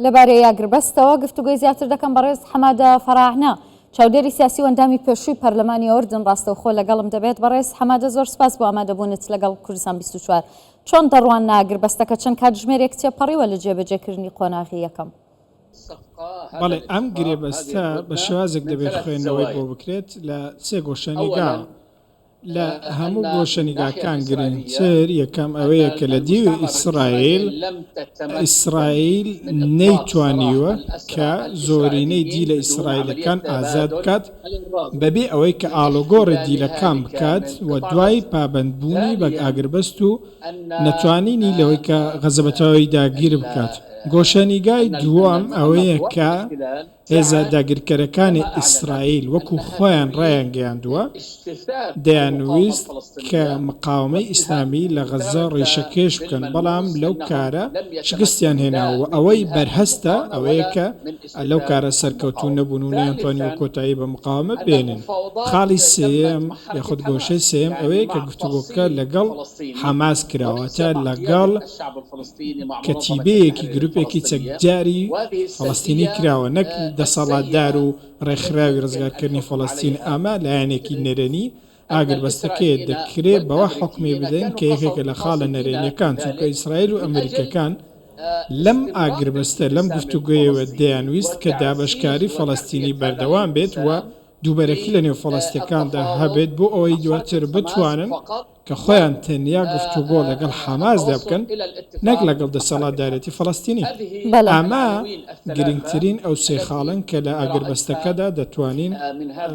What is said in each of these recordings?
لەبارەی یاگربەستەوە گفتوگۆی زیاتر دەکەم بەڕێز حەمادە فەراهنە چاودێری سیاسی و ئەندامی پێشووی پەرلەمانی ئوردن ڕاستەوخۆ لەگەڵم دەبێت. بەڕێز حەمادە زۆر سپاس بۆ ئامادەبوونت لەگەڵ کوردستان 24. چۆن دەڕوان ناگربەستەکە چەند کاتژمێرێک تێپەڕیوە لە جێبەجێکردنی قۆناغی یەکەم؟ بەڵێ ئەم گرێبەستە بە شێوازێک دەبێت خوێندنەوەی بۆ بکرێت لە سێ گۆشەنیگا. لە هەموو گۆشەنیگاکان گرنگتر یەکەم ئەوەیە کە لە دیوی ئیسرائیل نەیتوانیوە کە زۆرینەی دیلە ئیسرائیلەکان ئازاد بکات بەبێ ئەوەی کە ئاڵۆگۆڕی دیلەکان بکات و دوای پابەندبوونی بە ئاگربەست و نەتوانینی لەوەی کە غەزەبەتەوەی داگیر بکات. گۆشەنیگای دووەم ئەوەیە کە هێزە داگیرکەرەکانی ئیسرائیل وەکو خۆیان ڕایان گەیاندووە دەیانویست کە مقاومەی ئیسلامی لە غەزە ڕێشەکێش بکەن، بەڵام لەو کارە شکستیان هێناوە. ئەوەی بەرهەستە ئەوەیە کە لەو کارە سەرکەوتوو نەبوون و نەیانتوانیوە کۆتایی بە مقاومە بێنن. خاڵی سێم یاخود گۆشەی سێم ئەوەیە کە گفتوگۆکە لەگەڵ حەماس کراوەتە لەگەڵ کەتیبەیەکی گروپێکی چەکجاری فەڵەستینی کراوە، نەک دەسەڵاتدار و ڕێکخراوی ڕزگارکردنی فەڵەستین. ئەمە لایەنێکی نەرێنی ئاگربەستەکەی دەکرێت بەوە حکمی بدەین کە یەکێکە لە خاڵە نەرێنیەکان، چونکە ئیسرائیل و ئەمریکەکان لەم ئاگربەستە لەم گفتوگۆیەوە دەیانویست کە دابەشکاری فەڵەستینی بەردەوام بێت و دووبەرەکی لە نێو فەڵەستیەکاندا هەبێت بۆ ئەوەی دواتر بتوانن کە خۆیان تەنیا گفتوگۆ لەگەڵ حەماسدا بکەن، نەک لەگەڵ دەسەڵاتدارەتی فەڵەستینی. ئەمە گرنگترین ئەو سێ خاڵن کە لە ئاگربەستەکەدا دەتوانین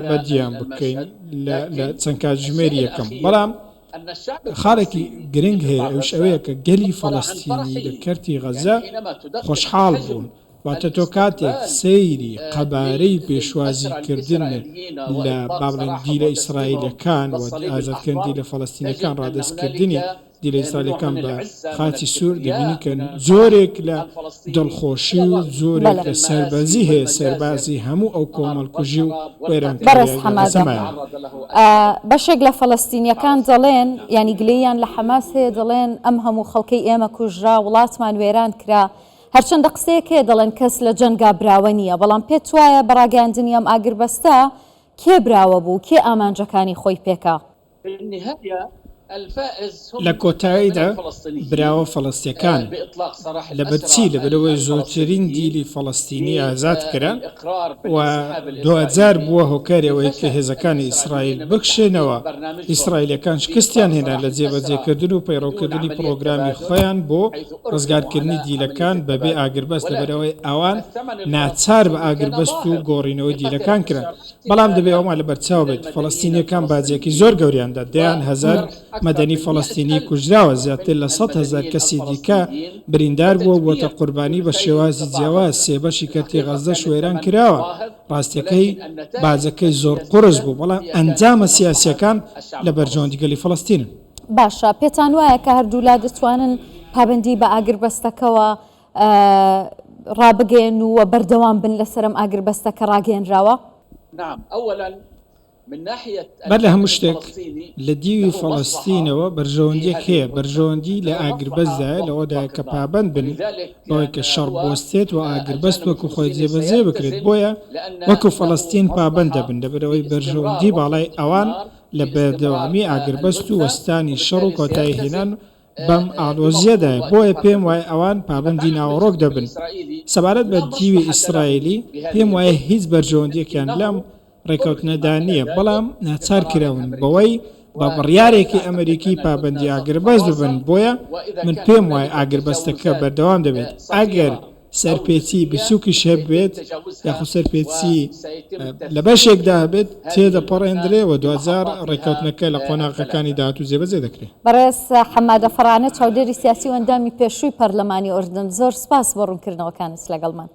بەدیان بکەین لە چەند کاتژمێری یەکەم. بەڵام خاڵێکی گرنگ هەیە، ئەوش ئەوەیە کە گەلی فەڵەستینی لە کەرتی غەزە خۆشحاڵ بوون. واتە تۆ کاتێک سەیری قەبارەی پێشوازیکردن لە بابڵێن دیلە ئیسرائیلەکان و ئازادکردنی لە فەڵەستینەکان ڕادەستکردنی دیلە ئیسرائیلەکان بە خاتی سوور دەبینی کە زۆرێک لە دڵخۆشی و زۆرێک لە سەربەرزی هەیە، سەربازی هەموو ئەو کۆمەڵکوژی و وێرانکاریە. بەشێک لە فەڵەستینیەکان دەڵێن ینی گلەیان لە حەماس هەیە، دەڵێن ئەم هەموو خەڵکەی ئێمە کوژرا، وڵاتمان وێران کرا. هەرچەندە قسەیەک هەیە دەڵێن کەس لە جەنگا براوە نییە، بەڵام پێت وایە بەڕاگەاندنی ئەم ئاگربەستە کێ براوە بوو، کێ ئامانجەکانی خۆی پێکا؟ لە کۆتاییدا براوە فەڵەستیەکان لە بەرچی لەبەرەوەی زۆرترین دیلی فەڵەستینی ئازاد کران و 2000 بووە هۆکارەوەی کە هێزەکانی ئیسرائیل بکشێنەوە. ئیسرائیلەکان شکستیان هێنا لە جێبەجێکردن و پەیڕەوکردنی پرۆگرامی خۆیان بۆ ڕزگارکردنی دیلەکان بەبێ ئاگربەست، لەبەرەوەی ئەوان ناچار بە ئاگربەست و گۆڕینەوەی دیلەکان کران. بەڵام دەبێت ئەومان لە بەرچاو بێت. فەڵەستینیەکان باجێکی زۆر گەوریاندا، دەیان هەزار مەدەنی فەڵەستینی کوژراوە، زیاتر لە 100,000 کەسی دیکە بریندار بووە بۆتە قوربانی بە شێوازی جیاواز. سێبەشی کەرتی غەزە شوێران کراوە. ڕاستیەکەی باجەکەی زۆر قورس بوو، بەڵام ئەنجامە سیاسیەکان لە بەرژەوەندیگەلی فەڵەستینن. باشە، پێتان وایە کە هەردوولا دەتوانن پابەندی بە ئاگربەستەکەەوە ڕابگەن و بەردەوام بن لەسەرم ئاگربەستەکە ڕاگەێنراوە؟ بەر لە هەموو شتێک لە دیوی فەڵەستینەوە بەرژەوەندیەک هەیە. بەرژەوەندی لە ئاگربەستدایە لەوەدایە کە پابەند بن بەوەی کە شەڕ بۆستێت و ئاگربەست وەکو خۆی جێبەجێ بکرێت. بۆیە وەکو فەڵەستین پابەند دەبن لەبەرەوەی بەرژەوەندی باڵای ئەوان لە بەردەوامی ئاگربەست و وەستانی شەڕ و کۆتایی هێنان بەم ئالۆزیەدایە. بۆیە پێم وایە ئەوان پابەندی ناوەڕۆک دەبن. سەبارەت بە دیوی ئیسرائیلی پێم وایە هیچ بەرژەوەندیەکیان لەم ڕێکەوتنەدا نییە، بەڵام ناچار کراون بەوەی بە بڕیارێکی ئەمریکی پابەندی ئاگربەست ببن. بۆیە من پێم وایە ئاگربەستەکە بەردەوام دەبێت. ئەگەر سەرپێچی بچووکیش هەبێت یاخود سەرپێچی لە بەشێکدا هەبێت تێدەپەڕێندرێ و 2000 ڕێکەوتنەکە لە قۆناغەکانی داهاتوو جێبەجێ دەکرێت. بەڕێز حەمادە فەرانە چاودێری سیاسی و ئەندامی پێشووی پەرلەمانی ئوردن، زۆر سپاس بۆ ڕوونکردنەوەکانت لەگەڵمان.